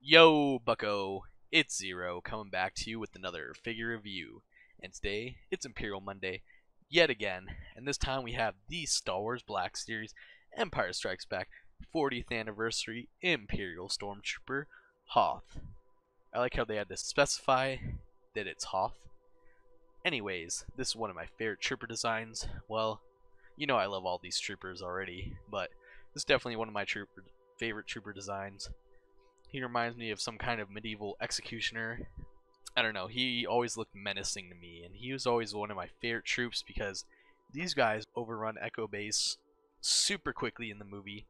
Yo, Bucko, it's Zero coming back to you with another figure review. And today, it's Imperial Monday yet again, and this time we have the Star Wars Black Series Empire Strikes Back 40th Anniversary Imperial Stormtrooper Hoth. I like how they had to specify that it's Hoth. Anyways, this is one of my favorite trooper designs. Well, you know I love all these troopers already, but this is definitely one of my favorite trooper designs. He reminds me of some kind of medieval executioner. I don't know, he always looked menacing to me, and he was always one of my favorite troops because these guys overrun Echo Base super quickly in the movie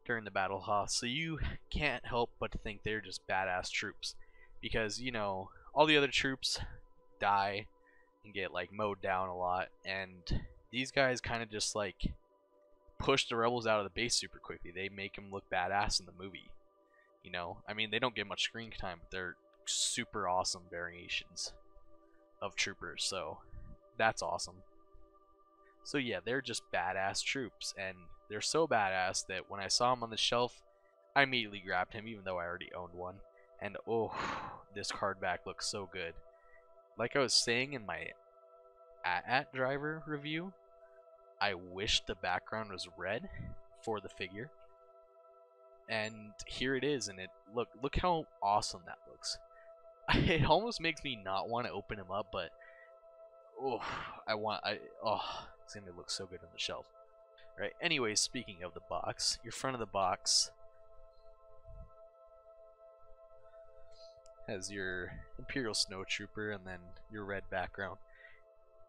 during the Battle Hoth, so you can't help but to think they're just badass troops. Because, you know, all the other troops die and get like mowed down a lot, and these guys kind of just like push the rebels out of the base super quickly. They make them look badass in the movie. You know, I mean, they don't get much screen time, but they're super awesome variations of troopers, so that's awesome. So yeah, they're just badass troops, and they're so badass that when I saw him on the shelf, I immediately grabbed him, even though I already owned one. And oh, this card back looks so good. Like I was saying in my AT driver review, I wish the background was red for the figure. And here it is, and look how awesome that looks. It almost makes me not want to open him up, but oh, it's gonna look so good on the shelf. Right. Anyways, speaking of the box, your front of the box has your Imperial Snowtrooper and then your red background.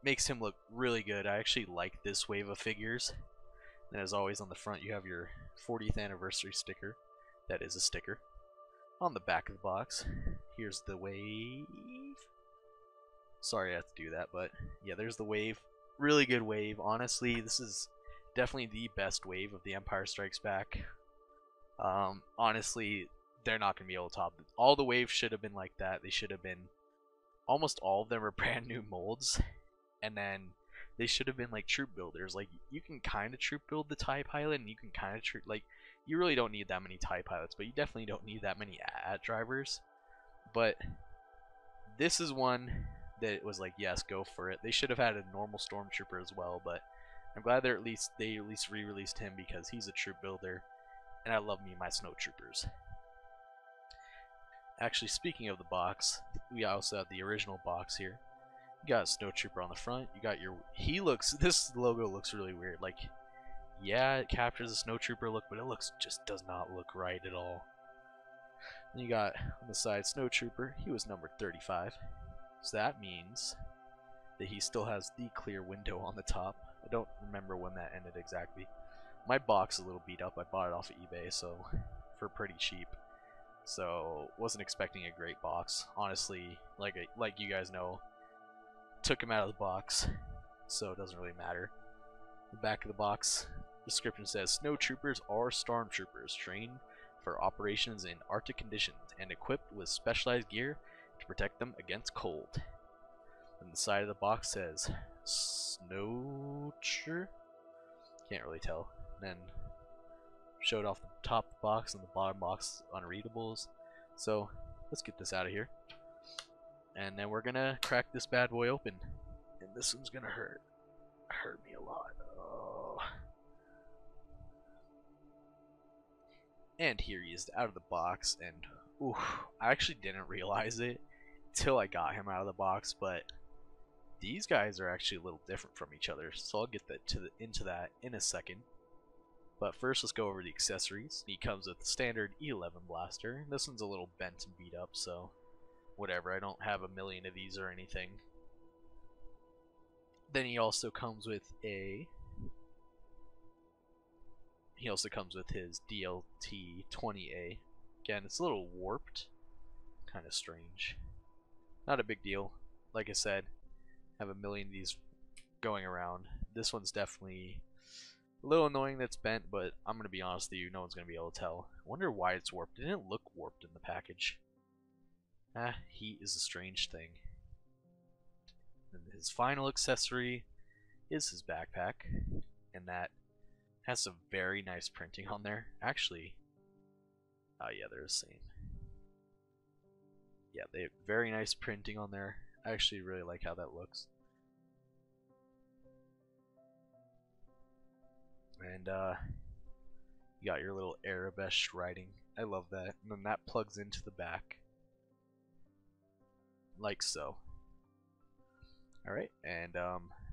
Makes him look really good. I actually like this wave of figures. And as always, on the front you have your 40th anniversary sticker. That is a sticker. On the back of the box, here's the wave. Sorry I have to do that, but yeah, there's the wave. Really good wave. Honestly, this is definitely the best wave of the Empire Strikes Back. Honestly, they're not going to be able to top it. All the waves should have been like that. They should have been, almost all of them are brand new molds. And then they should have been like troop builders. Like, you can kind of troop build the TIE pilot, and you can kind of troop, like, you really don't need that many TIE pilots, but you definitely don't need that many AT drivers. But this is one that was like, yes, go for it. They should have had a normal Stormtrooper as well, but I'm glad they at least re-released him because he's a troop builder, and I love me my Snowtroopers. Actually, speaking of the box, we also have the original box here. You got a Snowtrooper on the front. You got your... This logo looks really weird. Like, yeah, it captures a Snowtrooper look, but it just does not look right at all. And you got on the side Snowtrooper. He was numbered 35. So that means that he still has the clear window on the top. I don't remember when that ended exactly. My box is a little beat up. I bought it off of eBay, so for pretty cheap. So wasn't expecting a great box. Honestly, like you guys know, took him out of the box, so it doesn't really matter. The back of the box description says, Snowtroopers are stormtroopers trained for operations in Arctic conditions and equipped with specialized gear to protect them against cold. And the side of the box says Snowtrooper. Can't really tell. And then showed off the top box and the bottom box unreadables. So let's get this out of here. And then we're gonna crack this bad boy open. And this one's gonna hurt me a lot. Oh. And here he is out of the box, and ooh, I actually didn't realize it till I got him out of the box, but these guys are actually a little different from each other, so I'll get into that in a second. But first, let's go over the accessories. He comes with the standard E11 blaster. This one's a little bent and beat up, so whatever. I don't have a million of these or anything. Then he also comes with his DLT 20A. Again, it's a little warped, kind of strange. Not a big deal. Like I said, I have a million of these going around. This one's definitely a little annoying that's bent, but I'm going to be honest with you, no one's going to be able to tell. I wonder why it's warped. It didn't look warped in the package. Heat is a strange thing. And his final accessory is his backpack, and that has some very nice printing on there. Actually, oh yeah, they're the same. Yeah, they have very nice printing on there. I actually really like how that looks. And you got your little Arabesh writing. I love that. And then that plugs into the back. Like so. Alright, and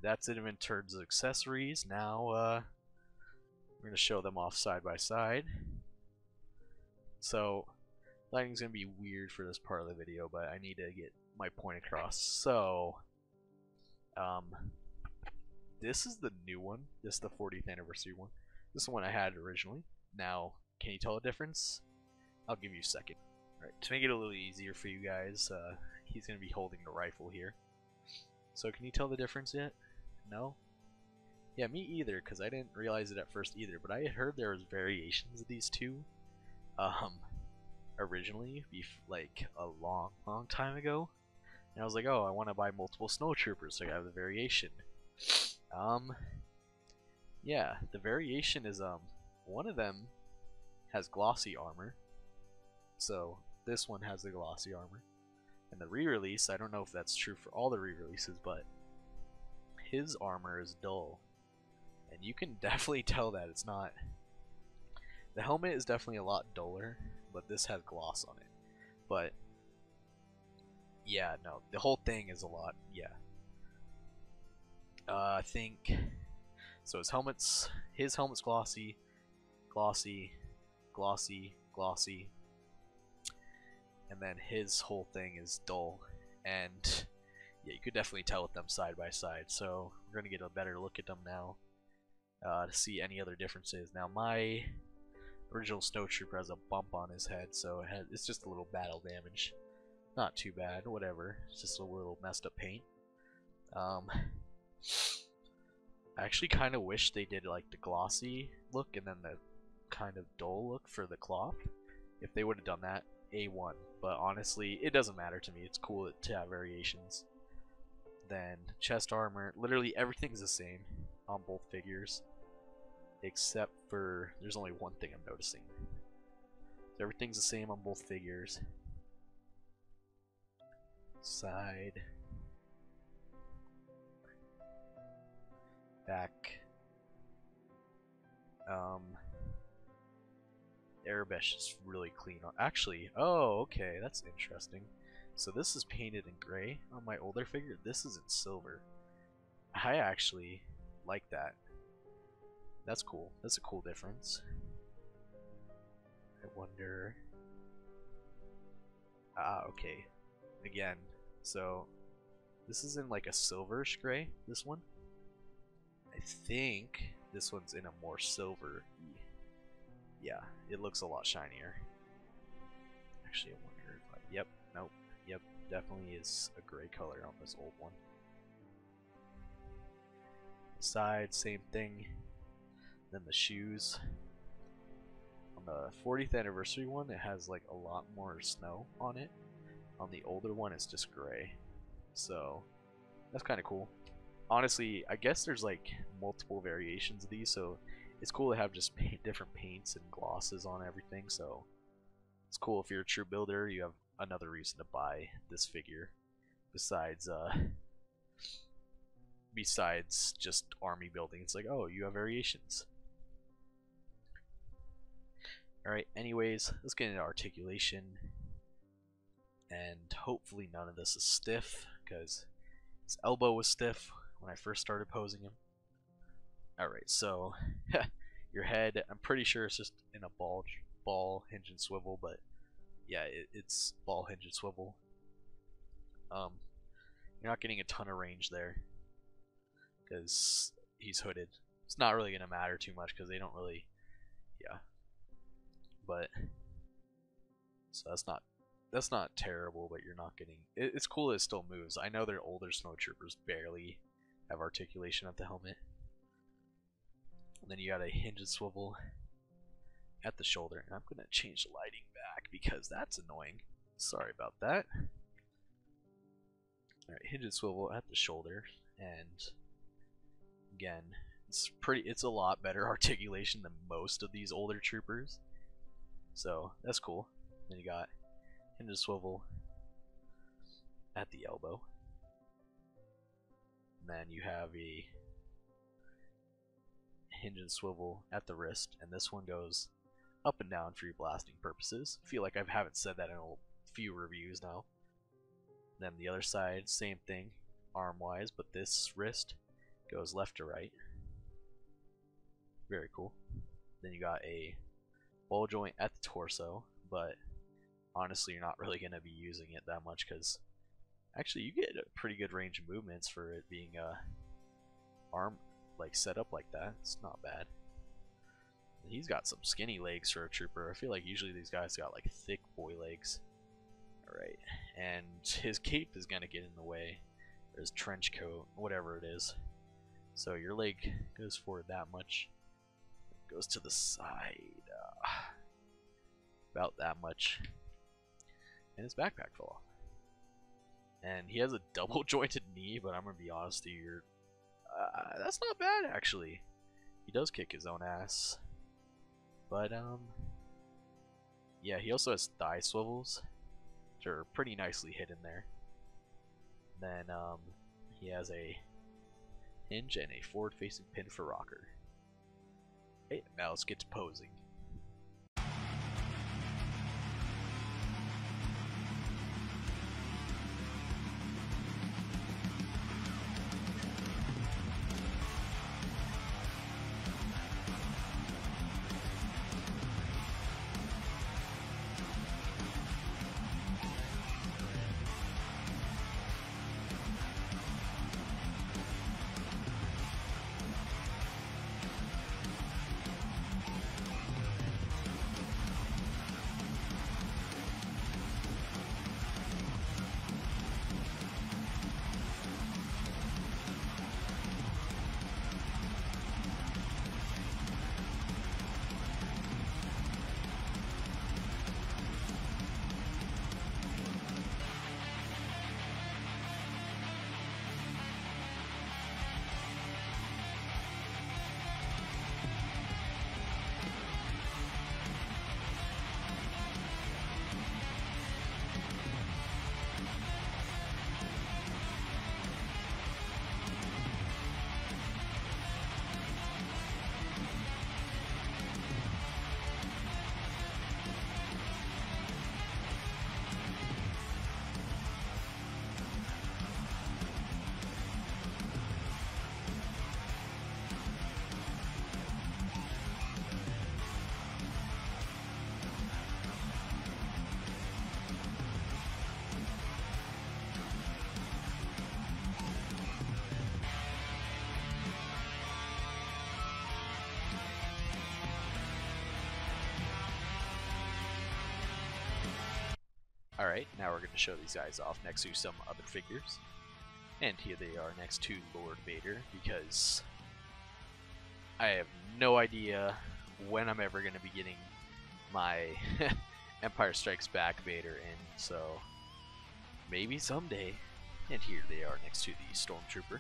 that's it in terms of accessories. Now we're going to show them off side by side. So, lighting's going to be weird for this part of the video, but I need to get my point across. So, this is the new one. This is the 40th anniversary one. This is the one I had originally. Now, can you tell a difference? I'll give you a second. Alright, to make it a little easier for you guys, he's going to be holding the rifle here. So can you tell the difference yet? No? Yeah, me either, because I didn't realize it at first either, but I had heard there was variations of these two originally, like a long time ago. And I was like, oh, I want to buy multiple Snowtroopers, so I have the variation. Yeah, the variation is, one of them has glossy armor, so this one has the glossy armor. And the re-release, I don't know if that's true for all the re-releases, but his armor is dull. And you can definitely tell that it's not... The helmet is definitely a lot duller, but this has gloss on it. But, yeah, no, the whole thing is a lot, yeah. I think... So his helmet's glossy, glossy, glossy, glossy. And then his whole thing is dull, and yeah, you could definitely tell with them side by side. So we're gonna get a better look at them now to see any other differences. Now my original Snowtrooper has a bump on his head, so it's just a little battle damage. Not too bad, whatever. It's just a little messed up paint. I actually kind of wish they did like the glossy look and then the kind of dull look for the cloth. If they would have done that, A1, but honestly it doesn't matter to me. It's cool to have variations. Then chest armor, literally everything's the same on both figures except for there's only one thing I'm noticing. So everything's the same on both figures. Side, back, Arabesh is really clean. Actually, oh, okay, that's interesting. So this is painted in gray on my older figure. This is in silver. I actually like that. That's cool. That's a cool difference. I wonder... Ah, okay. Again, so this is in like a silverish gray, this one. I think this one's in a more silver. Yeah, it looks a lot shinier. Actually, I wonder if yep, nope, yep, definitely is a gray color on this old one. Side, same thing. Then the shoes. On the 40th anniversary one, it has like a lot more snow on it. On the older one, it's just gray. So, that's kind of cool. Honestly, I guess there's like multiple variations of these, so it's cool to have just different paints and glosses on everything. So it's cool if you're a true builder, you have another reason to buy this figure besides just army building. It's like, oh, you have variations. Alright, anyways, let's get into articulation, and hopefully none of this is stiff, because his elbow was stiff when I first started posing him. Alright, so your head, I'm pretty sure it's just in a ball, hinge, and swivel, but yeah, it's ball, hinge, and swivel. You're not getting a ton of range there, because he's hooded. It's not really going to matter too much, because they don't really, yeah. But, so that's not terrible, but you're not getting, it's cool that it still moves. I know their older Snowtroopers barely have articulation at the helmet. And then you got a hinge and swivel at the shoulder. And I'm going to change the lighting back because that's annoying. Sorry about that. Alright, hinge and swivel at the shoulder. And again, it's a lot better articulation than most of these older troopers. So that's cool. Then you got hinge and swivel at the elbow. And then you have a hinge and swivel at the wrist, and this one goes up and down for your blasting purposes. I feel like I haven't said that in a few reviews now. Then the other side, same thing, arm-wise, but this wrist goes left to right. Very cool. Then you got a ball joint at the torso, but honestly you're not really going to be using it that much because actually you get a pretty good range of movements for it being arm like set up like that. It's not bad. He's got some skinny legs for a trooper. I feel like usually these guys got like thick boy legs. Alright, and his cape is going to get in the way, or his trench coat, whatever it is. So your leg goes forward that much, goes to the side about that much, and his backpack fell off. And he has a double jointed knee, but I'm going to be honest with you, that's not bad actually. He does kick his own ass. But yeah, he also has thigh swivels, which are pretty nicely hidden there. Then he has a hinge and a forward-facing pin for rocker. Hey, now let's get to posing. Alright, now we're going to show these guys off next to some other figures. And here they are next to Lord Vader, because I have no idea when I'm ever going to be getting my Empire Strikes Back Vader in, so maybe someday. And here they are next to the Stormtrooper.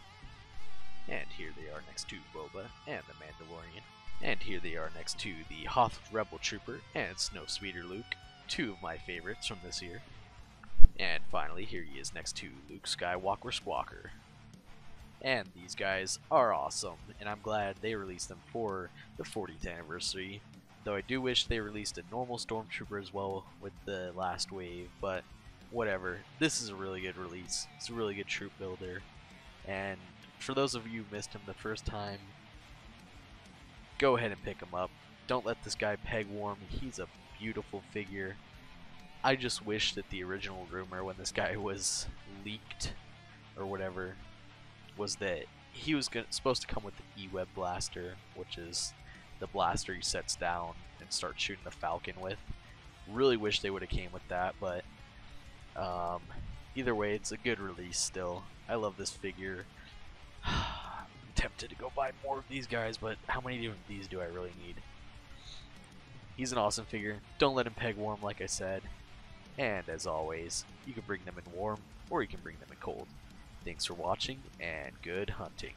And here they are next to Boba and the Mandalorian. And here they are next to the Hoth Rebel Trooper and Snowspeeder Luke, two of my favorites from this year. And finally, here he is next to Luke Skywalker Squawker. And these guys are awesome, and I'm glad they released them for the 40th anniversary. Though I do wish they released a normal Stormtrooper as well with the last wave, but whatever. This is a really good release. It's a really good troop builder. And for those of you who missed him the first time, go ahead and pick him up. Don't let this guy peg warm. He's a beautiful figure. I just wish that the original rumor when this guy was leaked or whatever was that he was supposed to come with the E-Web blaster, which is the blaster he sets down and starts shooting the Falcon with. Really wish they would have came with that, but either way, it's a good release still. I love this figure. I'm tempted to go buy more of these guys, but how many of these do I really need? He's an awesome figure. Don't let him peg warm, like I said. And as always, you can bring them in warm or you can bring them in cold. Thanks for watching and good hunting.